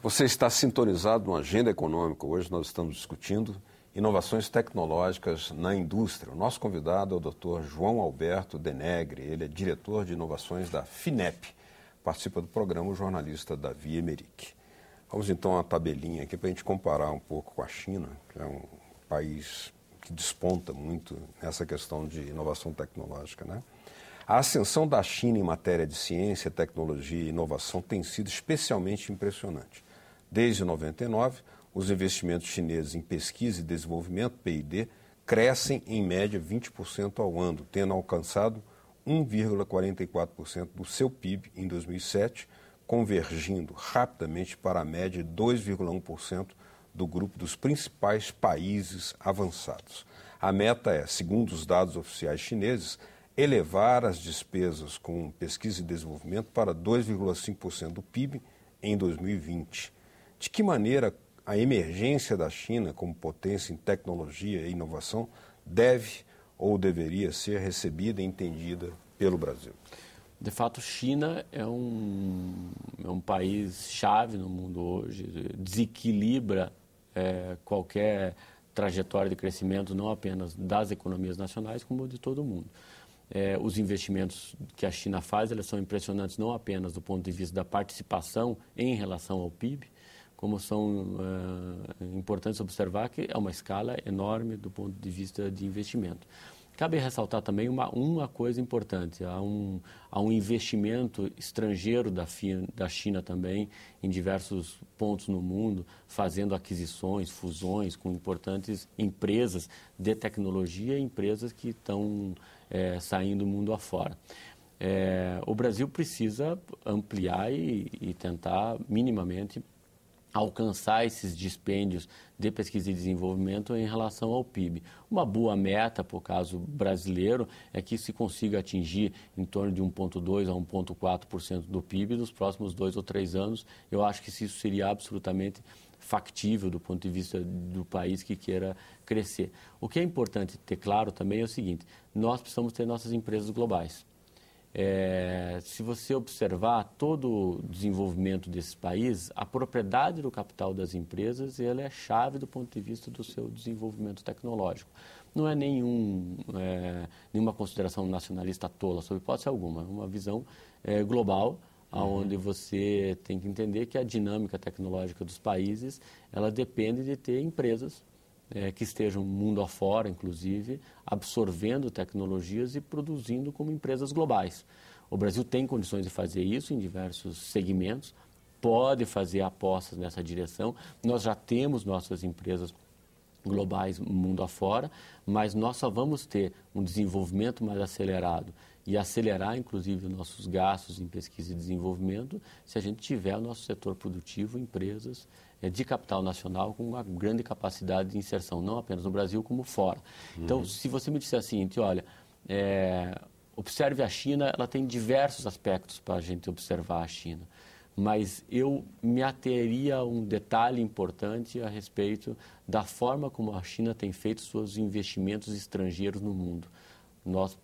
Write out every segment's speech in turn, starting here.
Você está sintonizado no Agenda Econômica. Hoje nós estamos discutindo inovações tecnológicas na indústria. O nosso convidado é o Dr. João Alberto Denegre. Ele é diretor de inovações da FINEP. Participa do programa o jornalista Davi Emerick. Vamos então à tabelinha aqui para a gente comparar um pouco com a China, que é um país que desponta muito nessa questão de inovação tecnológica, né? A ascensão da China em matéria de ciência, tecnologia e inovação tem sido especialmente impressionante. Desde 99, os investimentos chineses em pesquisa e desenvolvimento, P&D, crescem em média 20% ao ano, tendo alcançado 1,44% do seu PIB em 2007, convergindo rapidamente para a média de 2,1% do grupo dos principais países avançados. A meta é, segundo os dados oficiais chineses, elevar as despesas com pesquisa e desenvolvimento para 2,5% do PIB em 2020. De que maneira a emergência da China como potência em tecnologia e inovação deve ou deveria ser recebida e entendida pelo Brasil? De fato, China é um país-chave no mundo hoje, desequilibra qualquer trajetória de crescimento, não apenas das economias nacionais, como de todo o mundo. Os investimentos que a China faz, eles são impressionantes não apenas do ponto de vista da participação em relação ao PIB, como são importantes observar que é uma escala enorme do ponto de vista de investimento. Cabe ressaltar também uma coisa importante, há um investimento estrangeiro da China também em diversos pontos no mundo, fazendo aquisições, fusões com importantes empresas de tecnologia e empresas que estão saindo do mundo afora. O Brasil precisa ampliar e tentar minimamente alcançar esses dispêndios de pesquisa e desenvolvimento em relação ao PIB. Uma boa meta, por caso brasileiro, é que se consiga atingir em torno de 1,2% a 1,4% do PIB nos próximos 2 ou 3 anos. Eu acho que isso seria absolutamente factível do ponto de vista do país que queira crescer. O que é importante ter claro também é o seguinte, nós precisamos ter nossas empresas globais. Se você observar todo o desenvolvimento desses países, a propriedade do capital das empresas ela é chave do ponto de vista do seu desenvolvimento tecnológico. Não é nenhuma consideração nacionalista tola, sob hipótese alguma, é uma visão global, onde você tem que entender que a dinâmica tecnológica dos países ela depende de ter empresas que estejam mundo afora, inclusive, absorvendo tecnologias e produzindo como empresas globais. O Brasil tem condições de fazer isso em diversos segmentos, pode fazer apostas nessa direção. Nós já temos nossas empresas globais mundo afora, mas nós só vamos ter um desenvolvimento mais acelerado e acelerar, inclusive, os nossos gastos em pesquisa e desenvolvimento se a gente tiver o nosso setor produtivo, empresas de capital nacional com uma grande capacidade de inserção, não apenas no Brasil, como fora. Então, se você me disser assim, olha, observe a China, ela tem diversos aspectos para a gente observar a China, mas eu me ateria a um detalhe importante a respeito da forma como a China tem feito seus investimentos estrangeiros no mundo. Nós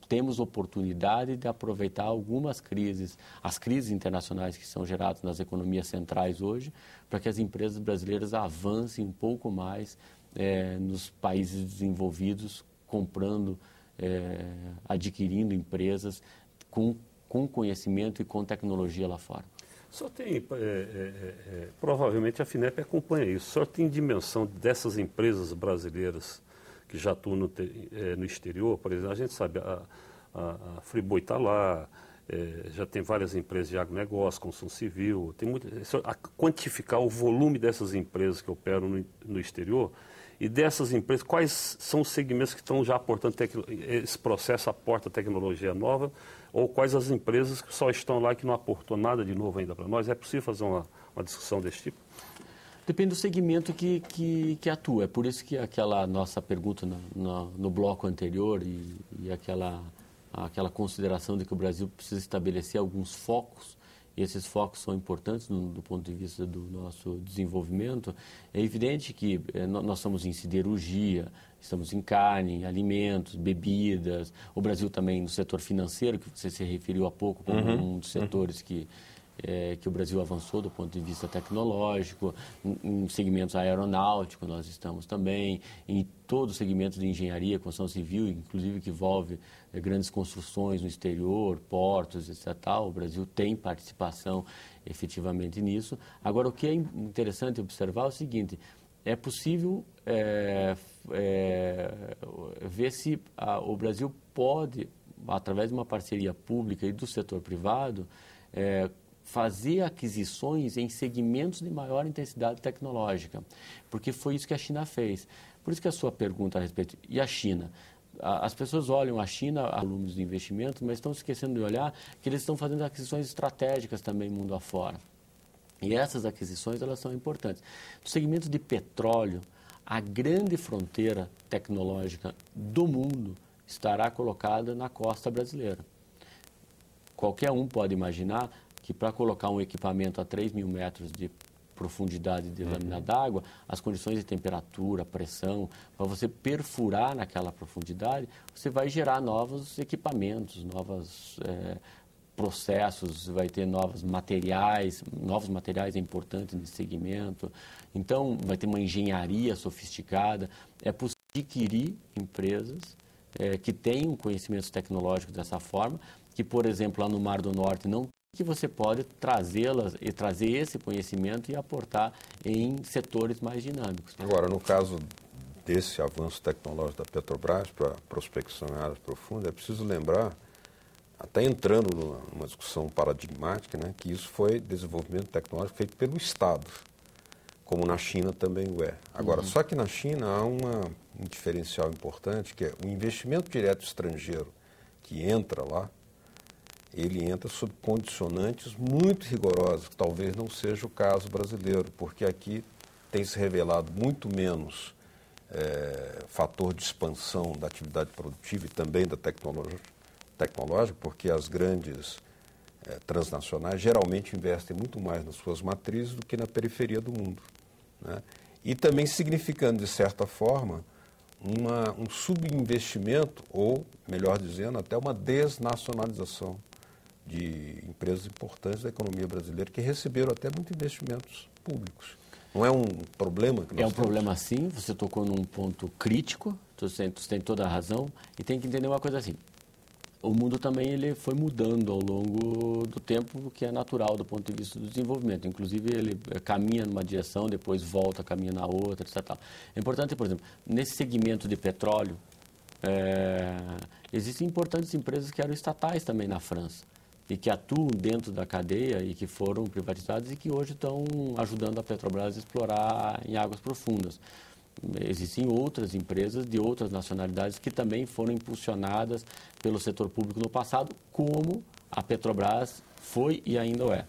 temos oportunidade de aproveitar algumas crises, as crises internacionais que são geradas nas economias centrais hoje, para que as empresas brasileiras avancem um pouco mais nos países desenvolvidos, comprando, adquirindo empresas com conhecimento e com tecnologia lá fora. O senhor tem, provavelmente a FINEP acompanha isso, o senhor tem dimensão dessas empresas brasileiras que já atuam no exterior, por exemplo, a gente sabe, a Friboi está lá, já tem várias empresas de agronegócio, construção civil, tem a quantificar o volume dessas empresas que operam no exterior e dessas empresas, quais são os segmentos que estão já aportando, esse processo aporta tecnologia nova, ou quais as empresas que só estão lá e que não aportou nada de novo ainda para nós? É possível fazer uma discussão desse tipo? Depende do segmento que atua. É por isso que aquela nossa pergunta no bloco anterior e aquela consideração de que o Brasil precisa estabelecer alguns focos, e esses focos são importantes do ponto de vista do nosso desenvolvimento. É evidente que nós estamos em siderurgia, estamos em carne, em alimentos, bebidas. O Brasil também no setor financeiro, que você se referiu há pouco, como um dos setores que que o Brasil avançou do ponto de vista tecnológico, em segmentos aeronáuticos nós estamos também, em todos os segmentos de engenharia, construção civil, inclusive que envolve grandes construções no exterior, portos, etc. O Brasil tem participação efetivamente nisso. Agora, o que é interessante observar é o seguinte, é possível ver se o Brasil pode, através de uma parceria pública e do setor privado, fazer aquisições em segmentos de maior intensidade tecnológica, porque foi isso que a China fez. Por isso que a sua pergunta a respeito, e a China? As pessoas olham a China, volumes de investimento, mas estão esquecendo de olhar que eles estão fazendo aquisições estratégicas também mundo afora. E essas aquisições, elas são importantes. No segmento de petróleo, a grande fronteira tecnológica do mundo estará colocada na costa brasileira. Qualquer um pode imaginar que para colocar um equipamento a 3.000 metros de profundidade de lâmina d'água, as condições de temperatura, pressão, para você perfurar naquela profundidade, você vai gerar novos equipamentos, novos processos, vai ter novos materiais é importante nesse segmento. Então, vai ter uma engenharia sofisticada. É possível adquirir empresas que tenham conhecimentos tecnológicos dessa forma, que, por exemplo, lá no Mar do Norte não que você pode trazê-las e trazer esse conhecimento e aportar em setores mais dinâmicos. Agora, no caso desse avanço tecnológico da Petrobras para prospecção em áreas profundas, é preciso lembrar, até entrando numa discussão paradigmática, né, que isso foi desenvolvimento tecnológico feito pelo Estado, como na China também o é. Agora, só que na China há um diferencial importante, que é o investimento direto estrangeiro que entra lá, ele entra sob condicionantes muito rigorosos, que talvez não seja o caso brasileiro, porque aqui tem se revelado muito menos fator de expansão da atividade produtiva e também da tecnológica, porque as grandes transnacionais geralmente investem muito mais nas suas matrizes do que na periferia do mundo, né? E também significando, de certa forma, um subinvestimento, ou, melhor dizendo, até uma desnacionalização de empresas importantes da economia brasileira que receberam até muitos investimentos públicos. Não é um problema que nós temos? É um problema sim, você tocou num ponto crítico, você tem toda a razão, e tem que entender uma coisa assim, o mundo também ele foi mudando ao longo do tempo, o que é natural do ponto de vista do desenvolvimento. Inclusive, ele caminha numa direção, depois volta, caminha na outra, etc. É importante, por exemplo, nesse segmento de petróleo, existem importantes empresas que eram estatais também na França e que atuam dentro da cadeia e que foram privatizadas e que hoje estão ajudando a Petrobras a explorar em águas profundas. Existem outras empresas de outras nacionalidades que também foram impulsionadas pelo setor público no passado, como a Petrobras foi e ainda o é.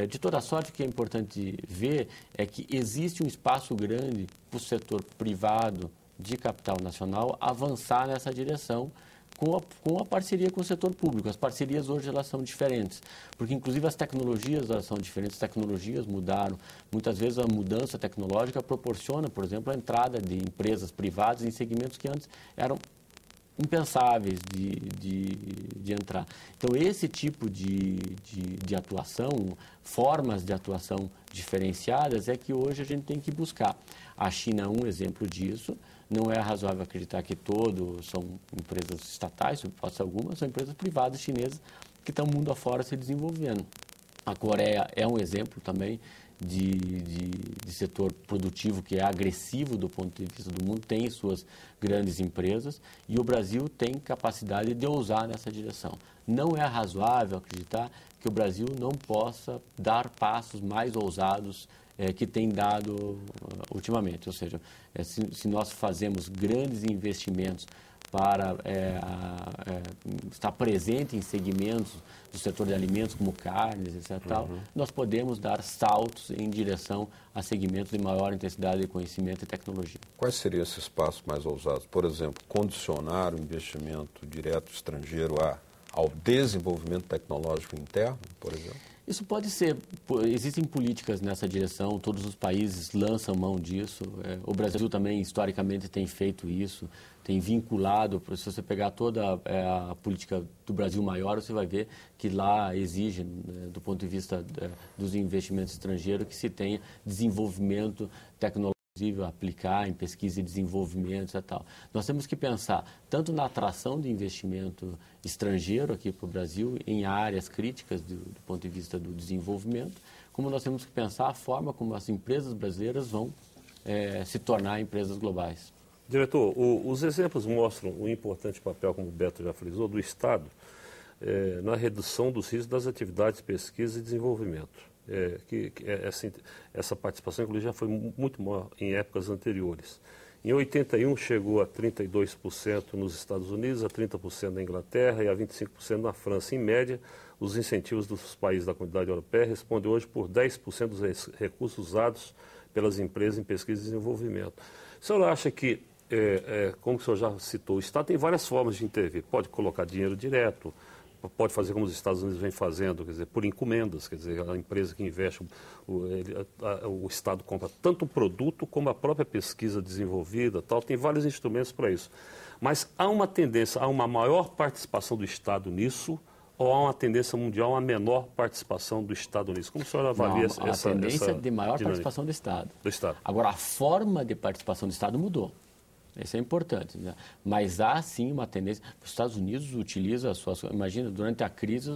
De toda sorte, o que é importante ver é que existe um espaço grande para o setor privado de capital nacional avançar nessa direção, com a parceria com o setor público. As parcerias hoje elas são diferentes, porque inclusive as tecnologias elas são diferentes, as tecnologias mudaram. Muitas vezes a mudança tecnológica proporciona, por exemplo, a entrada de empresas privadas em segmentos que antes eram impensáveis de entrar. Então, esse tipo de atuação, formas de atuação diferenciadas é que hoje a gente tem que buscar. A China é um exemplo disso. Não é razoável acreditar que todos são empresas estatais, pode ser algumas, são empresas privadas chinesas que estão mundo afora se desenvolvendo. A Coreia é um exemplo também de setor produtivo que é agressivo do ponto de vista do mundo, tem suas grandes empresas e o Brasil tem capacidade de ousar nessa direção. Não é razoável acreditar que o Brasil não possa dar passos mais ousados que tem dado ultimamente. Ou seja, se nós fazemos grandes investimentos para estar presente em segmentos do setor de alimentos, como carnes, etc., nós podemos dar saltos em direção a segmentos de maior intensidade de conhecimento e tecnologia. Quais seriam esses passos mais ousados? Por exemplo, condicionar o investimento direto estrangeiro ao desenvolvimento tecnológico interno, por exemplo? Isso pode ser, existem políticas nessa direção, todos os países lançam mão disso. O Brasil também, historicamente, tem feito isso, tem vinculado. Se você pegar toda a política do Brasil maior, você vai ver que lá exige, do ponto de vista dos investimentos estrangeiros, que se tenha desenvolvimento tecnológico, aplicar em pesquisa e desenvolvimento e tal. Nós temos que pensar tanto na atração de investimento estrangeiro aqui para o Brasil, em áreas críticas do ponto de vista do desenvolvimento, como nós temos que pensar a forma como as empresas brasileiras vão se tornar empresas globais. Diretor, os exemplos mostram o importante papel, como o Beto já frisou, do Estado na redução dos riscos das atividades de pesquisa e desenvolvimento. Essa participação, inclusive, já foi muito maior em épocas anteriores. Em 81 chegou a 32% nos Estados Unidos, a 30% na Inglaterra e a 25% na França. Em média, os incentivos dos países da Comunidade Europeia respondem hoje por 10% dos recursos usados pelas empresas em pesquisa e desenvolvimento. O senhor acha que, como o senhor já citou, o Estado tem várias formas de intervir. Pode colocar dinheiro direto, pode fazer como os Estados Unidos vem fazendo, quer dizer, por encomendas, quer dizer, a empresa que investe, o Estado compra tanto o produto como a própria pesquisa desenvolvida, tal, tem vários instrumentos para isso. Mas há uma tendência, há uma maior participação do Estado nisso, ou há uma tendência mundial a menor participação do Estado nisso? Como o senhor avalia essa dinâmica? A tendência de maior participação do Estado. Agora, a forma de participação do Estado mudou. Isso é importante, né? Mas há sim uma tendência. Os Estados Unidos utilizam as suas. Imagina, durante a crise,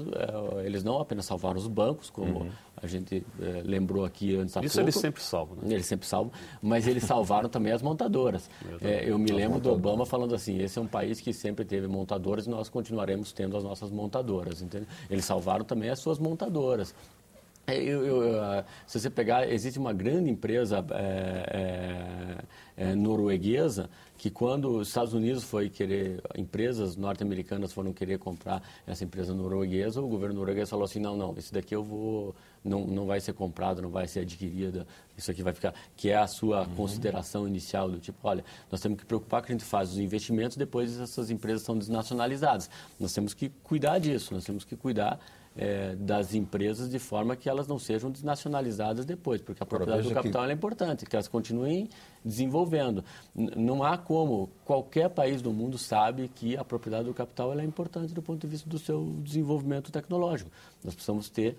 eles não apenas salvaram os bancos, como a gente lembrou aqui antes há pouco. Isso eles sempre salvam, né? Eles sempre salvam, mas eles salvaram também as montadoras. Eu me lembro do Obama falando assim: esse é um país que sempre teve montadoras e nós continuaremos tendo as nossas montadoras. Entende? Eles salvaram também as suas montadoras. Se você pegar, existe uma grande empresa norueguesa que quando os Estados Unidos foi querer, empresas norte-americanas foram querer comprar essa empresa norueguesa, o governo norueguês falou assim, não, esse daqui não vai ser comprado, não vai ser adquirida, isso aqui vai ficar, que é a sua consideração inicial do tipo, olha, nós temos que preocupar que a gente faz os investimentos, depois essas empresas são desnacionalizadas. Nós temos que cuidar disso, nós temos que cuidar das empresas de forma que elas não sejam desnacionalizadas depois, porque a propriedade do capital é importante, que elas continuem desenvolvendo. Não há como, qualquer país do mundo sabe que a propriedade do capital é importante do ponto de vista do seu desenvolvimento tecnológico. Nós precisamos ter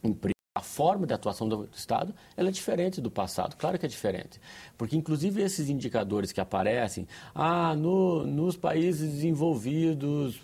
empresas. A forma de atuação do Estado ela é diferente do passado, claro que é diferente. Porque, inclusive, esses indicadores que aparecem, nos países desenvolvidos,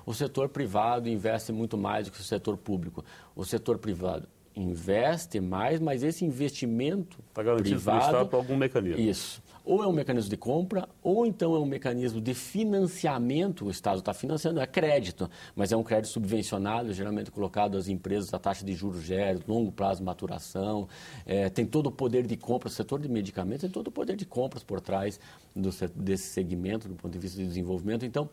o setor privado investe muito mais do que o setor público. O setor privado investe mais, mas esse investimento está garantido pelo Estado por algum mecanismo. Isso. Ou é um mecanismo de compra, ou então é um mecanismo de financiamento. O Estado está financiando, é crédito, mas é um crédito subvencionado, geralmente colocado às empresas a taxa de juros zero, longo prazo de maturação, tem todo o poder de compra, o setor de medicamentos tem todo o poder de compras por trás desse segmento, do ponto de vista de desenvolvimento. Então,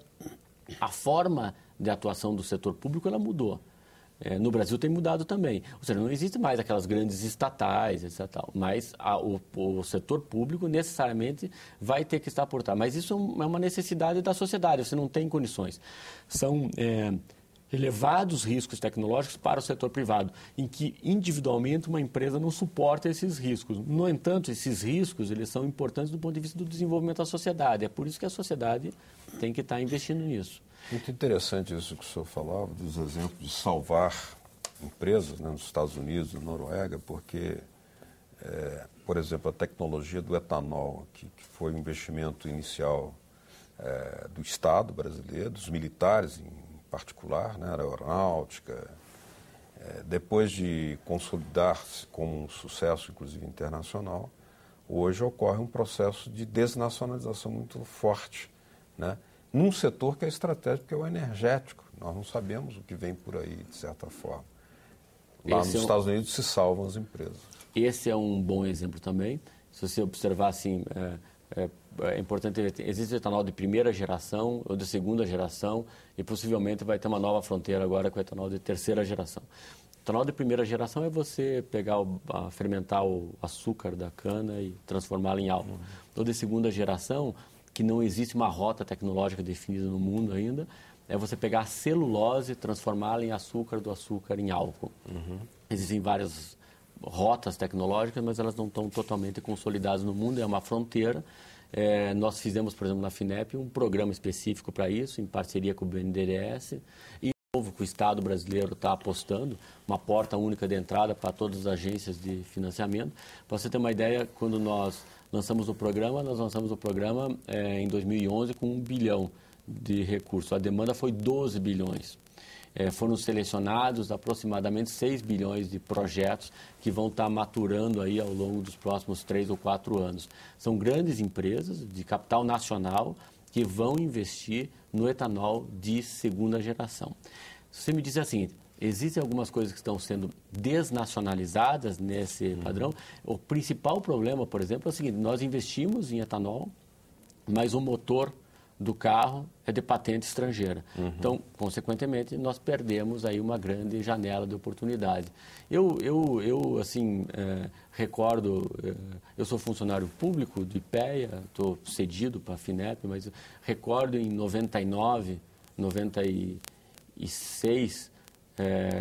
a forma de atuação do setor público ela mudou. No Brasil tem mudado também. Ou seja, não existe mais aquelas grandes estatais, etc. Mas o setor público necessariamente vai ter que estar por trás. Mas isso é uma necessidade da sociedade, você não tem condições. São elevados riscos tecnológicos para o setor privado, em que individualmente uma empresa não suporta esses riscos. No entanto, esses riscos eles são importantes do ponto de vista do desenvolvimento da sociedade. É por isso que a sociedade tem que estar investindo nisso. Muito interessante isso que o senhor falava, dos exemplos de salvar empresas, né, nos Estados Unidos, na Noruega, porque, por exemplo, a tecnologia do etanol, que foi um investimento inicial do Estado brasileiro, dos militares em particular, né, aeronáutica, depois de consolidar-se como um sucesso, inclusive internacional, hoje ocorre um processo de desnacionalização muito forte, né? Num setor que é estratégico, que é o energético. Nós não sabemos o que vem por aí, de certa forma. Lá nos Estados Unidos se salvam as empresas. Esse é um bom exemplo também. Se você observar, assim, é importante ver, existe etanol de primeira geração ou de segunda geração e possivelmente vai ter uma nova fronteira agora com o etanol de terceira geração. O etanol de primeira geração é você pegar, fermentar o açúcar da cana e transformá-lo em álcool. O de segunda geração, que não existe uma rota tecnológica definida no mundo ainda, é você pegar a celulose e transformá-la em açúcar, do açúcar em álcool. Existem várias rotas tecnológicas, mas elas não estão totalmente consolidadas no mundo, é uma fronteira. Nós fizemos, por exemplo, na FINEP, um programa específico para isso, em parceria com o BNDES, e novo que o Estado brasileiro está apostando, uma porta única de entrada para todas as agências de financiamento. Para você ter uma ideia, quando nós lançamos o programa, em 2011 com 1 bilhão de recursos. A demanda foi 12 bilhões. Foram selecionados aproximadamente 6 bilhões de projetos que vão estar maturando aí ao longo dos próximos 3 ou 4 anos. São grandes empresas de capital nacional que vão investir no etanol de segunda geração. Se você me disser assim, existem algumas coisas que estão sendo desnacionalizadas nesse padrão. O principal problema, por exemplo, é o seguinte: nós investimos em etanol, mas o motor do carro é de patente estrangeira. Então, consequentemente, nós perdemos aí uma grande janela de oportunidade. Eu recordo, eu sou funcionário público do IPEA, estou cedido para a FINEP, mas recordo em 99, 96,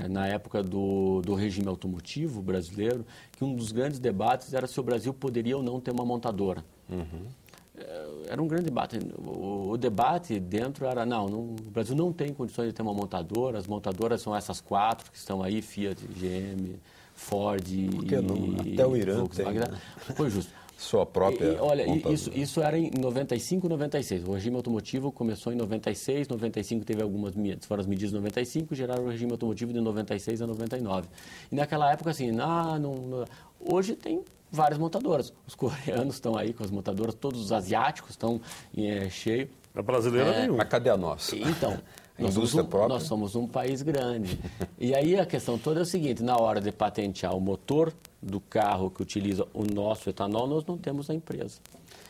na época do regime automotivo brasileiro, que um dos grandes debates era se o Brasil poderia ou não ter uma montadora. Era um grande debate. O debate dentro era, o Brasil não tem condições de ter uma montadora, as montadoras são essas 4 que estão aí, Fiat, GM, Ford e até o Irã Volkswagen. Tem, né? Foi justo. Sua própria olha, montadora. isso era em 95, 96. O regime automotivo começou em 96, 95 teve algumas medidas, foram as medidas de 95, geraram o regime automotivo de 96 a 99. E naquela época, assim, hoje tem várias montadoras. Os coreanos estão aí com as montadoras, todos os asiáticos estão cheios. A brasileira nenhuma. Mas cadê a nossa? Então, própria? Nós somos um país grande. E aí a questão toda é o seguinte: na hora de patentear o motor do carro que utiliza o nosso etanol, nós não temos a empresa.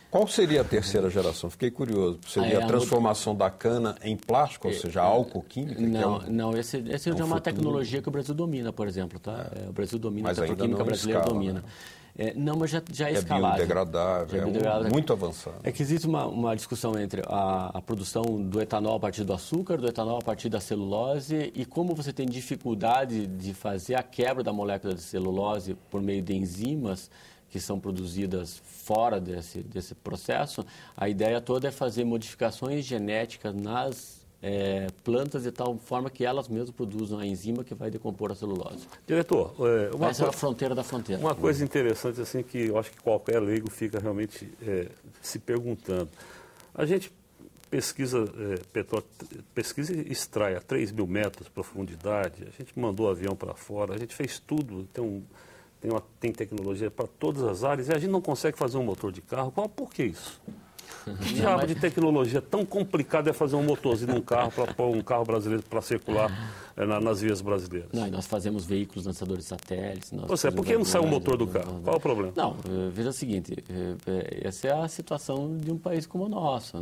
Qual seria a terceira geração? Fiquei curioso. Seria a transformação da cana em plástico, ou seja, álcool químico? Esse é uma tecnologia que o Brasil domina, por exemplo. Tá? O Brasil domina, a petroquímica brasileira domina. Né? Mas já é escalável. Biodegradável, muito avançado. É que existe uma discussão entre a produção do etanol a partir do açúcar, do etanol a partir da celulose, e como você tem dificuldade de fazer a quebra da molécula de celulose por meio de enzimas que são produzidas fora desse processo. A ideia toda é fazer modificações genéticas nas plantas de tal forma que elas mesmas produzam a enzima que vai decompor a celulose. Diretor, essa é a fronteira da fronteira. Uma coisa interessante assim que eu acho que qualquer leigo fica realmente se perguntando. A gente pesquisa e extrai a 3 mil metros de profundidade, a gente mandou o avião para fora, a gente fez tudo, tem tecnologia para todas as áreas e a gente não consegue fazer um motor de carro. Por que isso? Que diabo de tecnologia tão complicada é fazer um motorzinho num carro para pôr um carro brasileiro para circular nas vias brasileiras? Não, nós fazemos veículos lançadores de satélites. Por que não sai o motor do carro? Qual é o problema? Não, veja o seguinte, essa é a situação de um país como o nosso.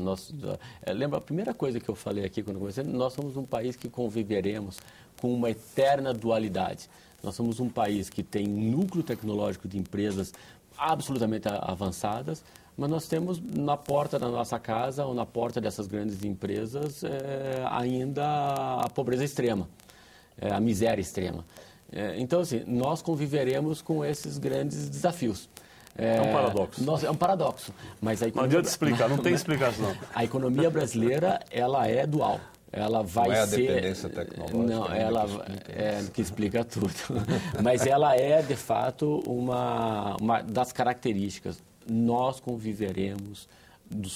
Lembra, a primeira coisa que eu falei aqui quando comecei, nós somos um país que conviveremos com uma eterna dualidade. Nós somos um país que tem um núcleo tecnológico de empresas absolutamente avançadas, mas nós temos na porta da nossa casa ou na porta dessas grandes empresas ainda a pobreza extrema, a miséria extrema. Então, assim, nós conviveremos com esses grandes desafios. É um paradoxo. É um paradoxo. Mas não adianta explicar, não tem explicação. A economia brasileira, ela é dual. Ela vai não é a ser... dependência tecnológica. Não, ela que explica tudo. Mas ela é, de fato, uma das características. Nós conviveremos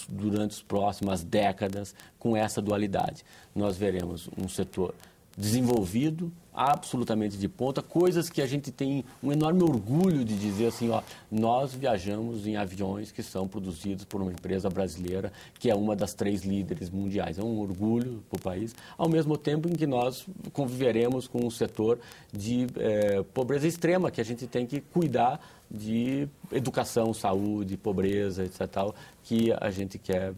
durante as próximas décadas com essa dualidade. Nós veremos um setor desenvolvido, absolutamente de ponta, coisas que a gente tem um enorme orgulho de dizer assim, nós viajamos em aviões que são produzidos por uma empresa brasileira, que é uma das 3 líderes mundiais. É um orgulho para o país, ao mesmo tempo em que nós conviveremos com um setor de pobreza extrema, que a gente tem que cuidar de educação, saúde, pobreza, etc. Tal, que a gente quer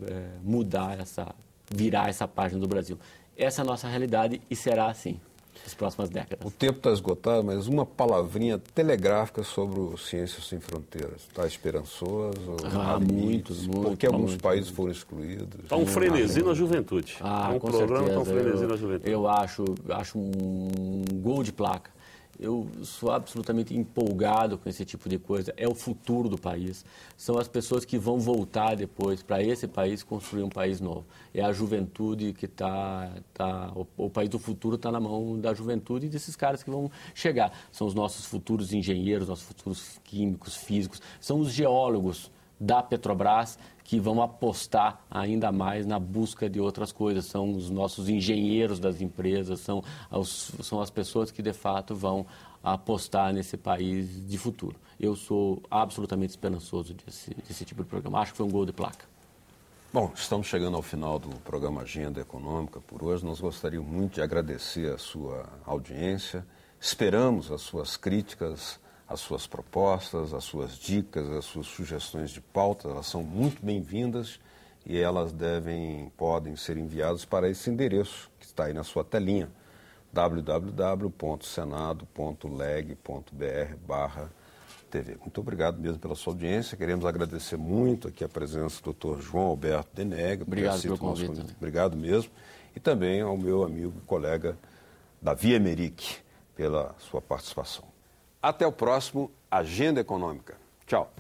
virar essa página do Brasil. Essa é a nossa realidade e será assim. das próximas décadas. O tempo está esgotado, mas uma palavrinha telegráfica sobre o Ciências Sem Fronteiras. Está esperançoso? Muito. Porque alguns países foram excluídos. Está um frenesi na juventude. Com programa, está um certeza. frenesi na juventude. Eu acho um gol de placa. Eu sou absolutamente empolgado com esse tipo de coisa. É o futuro do país. São as pessoas que vão voltar depois para esse país construir um país novo. É a juventude que o país do futuro está na mão da juventude e desses caras que vão chegar. São os nossos futuros engenheiros, nossos futuros químicos, físicos. São os geólogos da Petrobras que vão apostar ainda mais na busca de outras coisas. São os nossos engenheiros das empresas, são as pessoas que, de fato, vão apostar nesse país de futuro. Eu sou absolutamente esperançoso desse tipo de programa. Acho que foi um gol de placa. Bom, estamos chegando ao final do programa Agenda Econômica por hoje. Nós gostaríamos muito de agradecer a sua audiência. Esperamos as suas críticas, as suas propostas, as suas dicas, as suas sugestões de pauta. Elas são muito bem-vindas e elas podem ser enviadas para esse endereço que está aí na sua telinha, www.senado.leg.br/TV. Muito obrigado mesmo pela sua audiência. Queremos agradecer muito aqui a presença do Dr. João Alberto Denegre. Obrigado pelo convite. Obrigado mesmo. E também ao meu amigo e colega Davi Emerick pela sua participação. Até o próximo Agenda Econômica. Tchau.